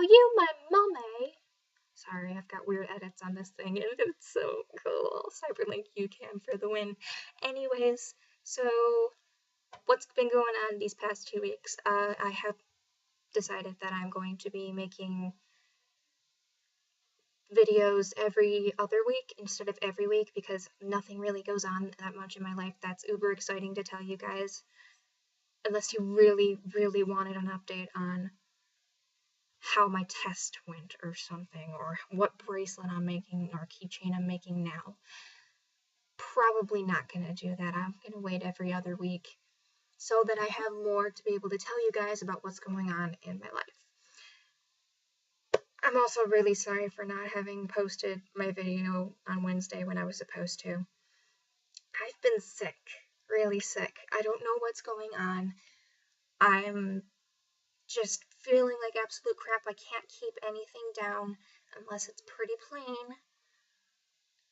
you my mommy. Sorry, I've got weird edits on this thing, and it's so cool. Cyberlink UCAM for the win. Anyways, so what's been going on these past 2 weeks? I have decided that I'm going to be making videos every other week instead of every week because nothing really goes on that much in my life that's uber exciting to tell you guys. Unless you really, really wanted an update on how my test went or something, or what bracelet I'm making or keychain I'm making now. Probably not gonna do that. I'm gonna wait every other week so that I have more to be able to tell you guys about what's going on in my life. I'm also really sorry for not having posted my video on Wednesday when I was supposed to. I've been sick, really sick. I don't know what's going on. I'm just feeling like absolute crap. I can't keep anything down unless it's pretty plain.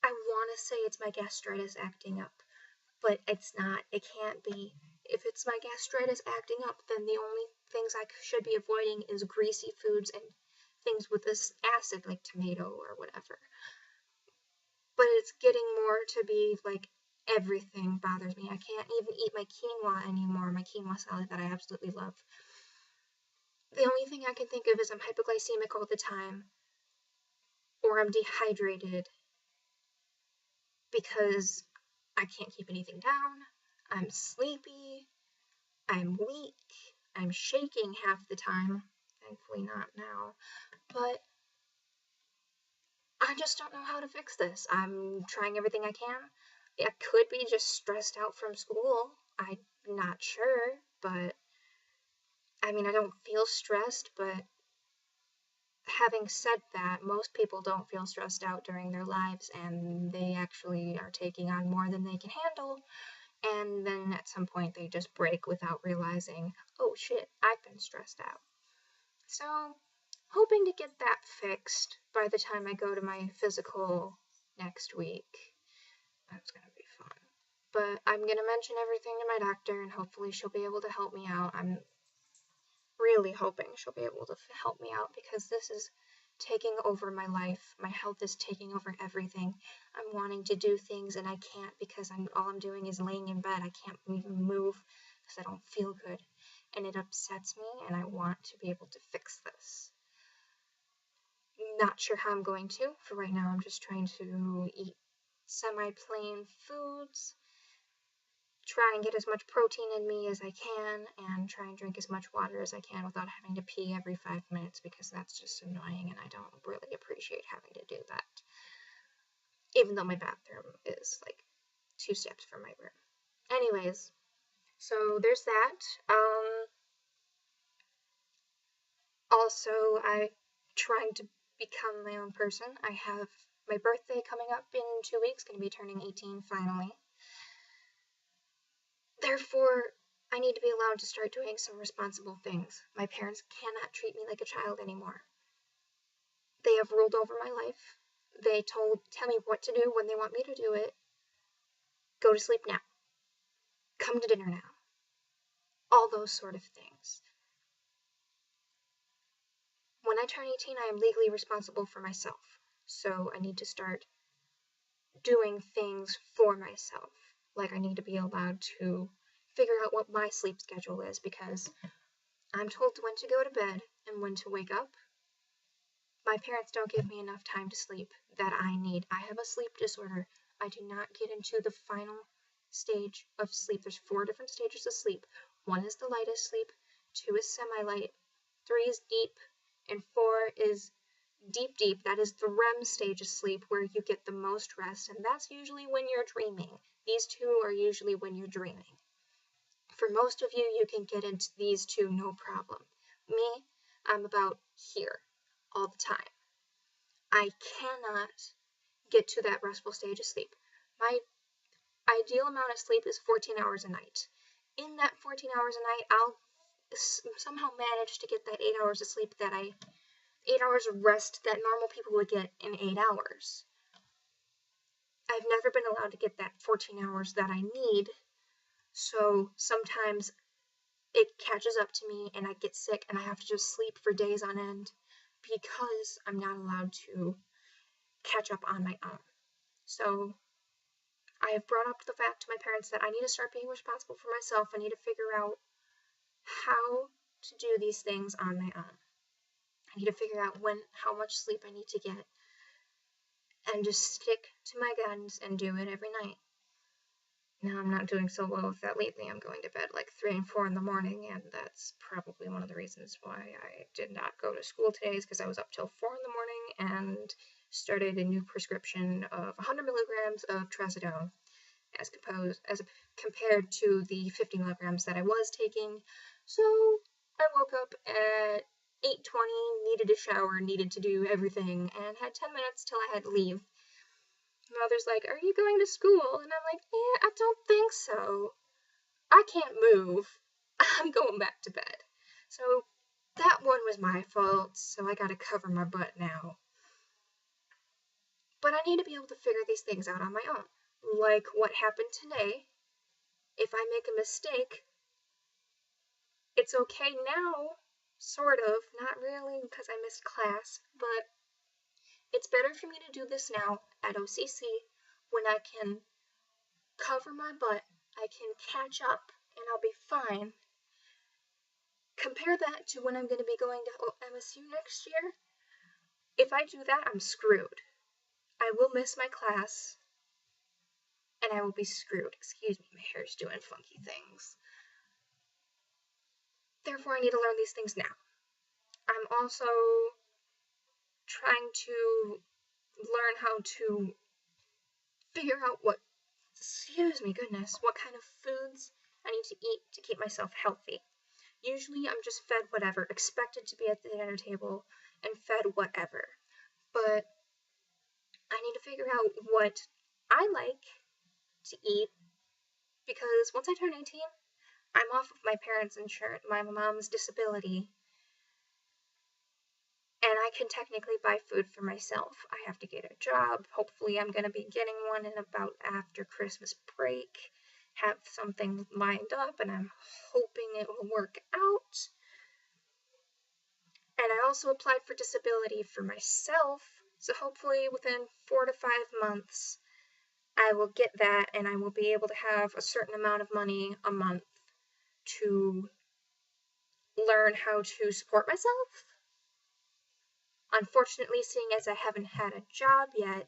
I want to say it's my gastritis acting up, but it's not. It can't be. If it's my gastritis acting up, then the only things I should be avoiding is greasy foods and things with this acid like tomato or whatever. But it's getting more to be like everything bothers me. I can't even eat my quinoa anymore, my quinoa salad that I absolutely love. The only thing I can think of is I'm hypoglycemic all the time, or I'm dehydrated because I can't keep anything down. I'm sleepy. I'm weak. I'm shaking half the time. Thankfully not now. But I just don't know how to fix this. I'm trying everything I can. I could be just stressed out from school. I'm not sure, but I mean, I don't feel stressed, but having said that, most people don't feel stressed out during their lives, and they actually are taking on more than they can handle, and then at some point they just break without realizing, oh shit, I've been stressed out. So, hoping to get that fixed by the time I go to my physical next week. That's gonna be fun. But I'm gonna mention everything to my doctor, and hopefully she'll be able to help me out. I'm really hoping she'll be able to help me out because this is taking over my life. My health is taking over everything. I'm wanting to do things and I can't because all I'm doing is laying in bed. I can't even move because I don't feel good. And it upsets me and I want to be able to fix this. Not sure how I'm going to. For right now, I'm just trying to eat semi-plain foods, try and get as much protein in me as I can, and try and drink as much water as I can without having to pee every 5 minutes because that's just annoying and I don't really appreciate having to do that. Even though my bathroom is like 2 steps from my room. Anyways, so there's that. Also, I'm trying to become my own person. I have my birthday coming up in 2 weeks, going to be turning 18 finally. Therefore, I need to be allowed to start doing some responsible things. My parents cannot treat me like a child anymore. They have ruled over my life. They tell me what to do when they want me to do it. Go to sleep now. Come to dinner now. All those sort of things. When I turn 18, I am legally responsible for myself. So I need to start doing things for myself. Like I need to be allowed to figure out what my sleep schedule is because I'm told when to go to bed and when to wake up. My parents don't give me enough time to sleep that I need. I have a sleep disorder. I do not get into the final stage of sleep. There's 4 different stages of sleep. 1 is the lightest sleep, 2 is semi-light, 3 is deep, and 4 is deep. That is the REM stage of sleep where you get the most rest, and that's usually when you're dreaming. These 2 are usually when you're dreaming. For most of you, you can get into these 2 no problem. Me, I'm about here all the time. I cannot get to that restful stage of sleep. My ideal amount of sleep is 14 hours a night. In that 14 hours a night, I'll somehow manage to get that 8 hours of sleep 8 hours of rest that normal people would get in 8 hours. I've never been allowed to get that 14 hours that I need, so sometimes it catches up to me and I get sick and I have to just sleep for days on end because I'm not allowed to catch up on my own. So I have brought up the fact to my parents that I need to start being responsible for myself. I need to figure out how to do these things on my own. I need to figure out how much sleep I need to get, and just stick to my guns and do it every night. Now, I'm not doing so well with that lately. I'm going to bed like 3 and 4 in the morning, and that's probably one of the reasons why I did not go to school today, is because I was up till 4 in the morning and started a new prescription of 100 milligrams of trazodone as compared to the 50 milligrams that I was taking. So I woke up at 8:20, needed a shower, needed to do everything, and had 10 minutes till I had to leave. Mother's like, "Are you going to school?" And I'm like, "Yeah, I don't think so. I can't move. I'm going back to bed." So that one was my fault, so I gotta cover my butt now. But I need to be able to figure these things out on my own. Like what happened today. If I make a mistake, it's okay now, sort of, not really because I missed class, but it's better for me to do this now at OCC when I can cover my butt, I can catch up, and I'll be fine. Compare that to when I'm going to be going to MSU next year. If I do that, I'm screwed. I will miss my class, and I will be screwed. Excuse me, my hair's doing funky things. Therefore, I need to learn these things now. I'm also trying to learn how to figure out what kind of foods I need to eat to keep myself healthy. Usually I'm just fed whatever, expected to be at the dinner table and fed whatever. But I need to figure out what I like to eat, because once I turn 18, I'm off of my parents' insurance, my mom's disability, and I can technically buy food for myself. I have to get a job. Hopefully I'm going to be getting one in about after Christmas break. Have something lined up, and I'm hoping it will work out. And I also applied for disability for myself, so hopefully within 4 to 5 months I will get that, and I will be able to have a certain amount of money a month to learn how to support myself. Unfortunately, seeing as I haven't had a job yet,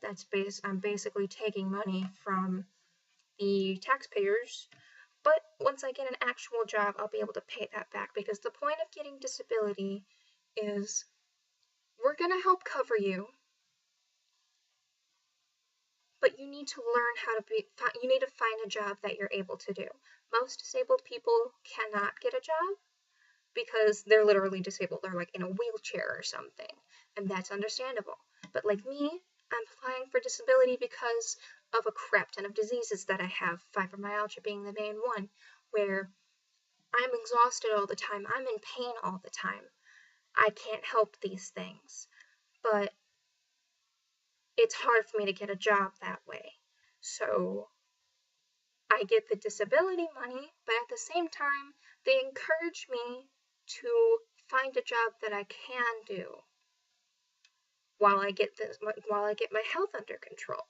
I'm basically taking money from the taxpayers. But once I get an actual job, I'll be able to pay that back, because the point of getting disability is we're gonna help cover you, but you need to learn how to you need to find a job that you're able to do. Most disabled people cannot get a job because they're literally disabled. They're like in a wheelchair or something, and that's understandable. But like me, I'm applying for disability because of a crap ton of diseases that I have, fibromyalgia being the main one, where I'm exhausted all the time, I'm in pain all the time. I can't help these things, but it's hard for me to get a job that way. So I get the disability money, but at the same time, they encourage me to find a job that I can do while I get my health under control,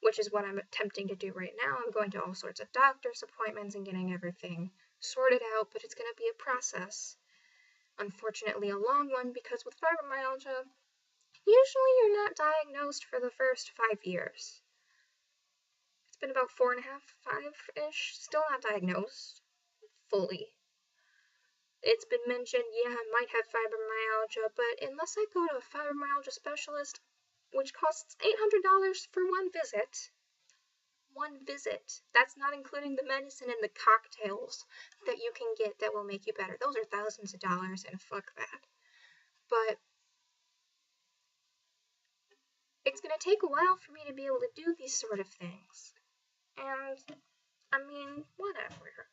which is what I'm attempting to do right now. I'm going to all sorts of doctor's appointments and getting everything sorted out, but it's going to be a process. Unfortunately, a long one, because with fibromyalgia, usually you're not diagnosed for the first 5 years. It's been about 4.5, 5-ish, still not diagnosed fully. It's been mentioned, yeah, I might have fibromyalgia, but unless I go to a fibromyalgia specialist, which costs $800 for one visit, that's not including the medicine and the cocktails that you can get that will make you better. Those are thousands of dollars, and fuck that. But it's going to take a while for me to be able to do these sort of things. And, I mean, whatever.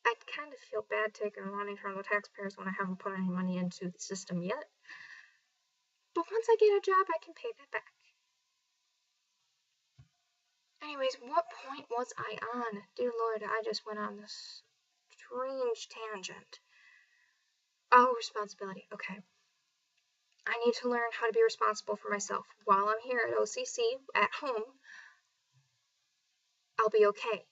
I kind of feel bad taking money from the taxpayers when I haven't put any money into the system yet. But once I get a job, I can pay that back. Anyways, what point was I on? Dear Lord, I just went on this strange tangent. Oh, responsibility. Okay. I need to learn how to be responsible for myself. While I'm here at OCC, at home, I'll be okay.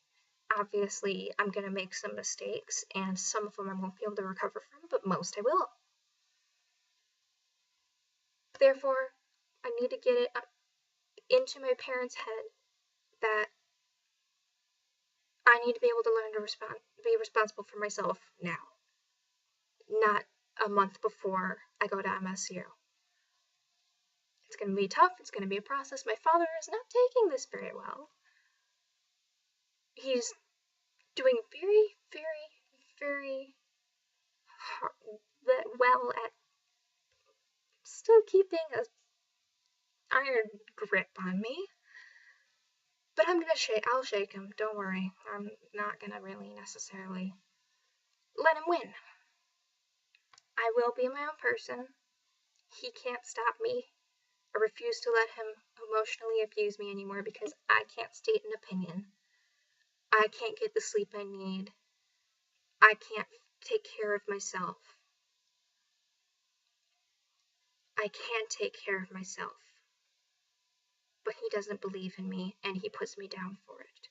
Obviously, I'm gonna make some mistakes, and some of them I won't be able to recover from, but most I will. Therefore, I need to get it into my parents' head that I need to be able to learn to be responsible for myself now, not a month before I go to MSU. It's going to be tough. It's going to be a process. My father is not taking this very well. He's doing very, very, very well at still keeping an iron grip on me. But I'll shake him. Don't worry. I'm not gonna really necessarily let him win. I will be my own person. He can't stop me. I refuse to let him emotionally abuse me anymore because I can't state an opinion. I can't get the sleep I need. I can't take care of myself. I can take care of myself. But he doesn't believe in me and he puts me down for it.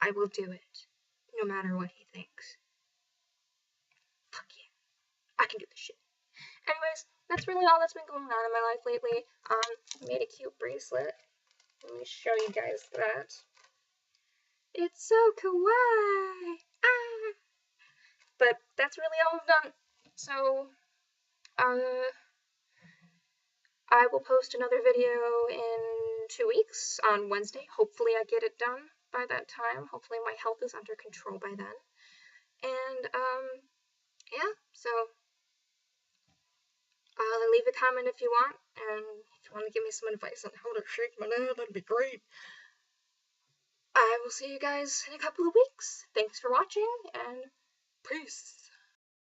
I will do it, no matter what he thinks. Fuck yeah. I can do this shit. Anyways, that's really all that's been going on in my life lately. I made a cute bracelet. Let me show you guys that. It's so kawaii! Ah! But that's really all I've done. So, I will post another video in 2 weeks on Wednesday. Hopefully I get it done by that time. Hopefully my health is under control by then. And, yeah, so leave a comment if you want, and if you want to give me some advice on how to shake my dad, that'd be great. I will see you guys in a couple of weeks. Thanks for watching, and peace.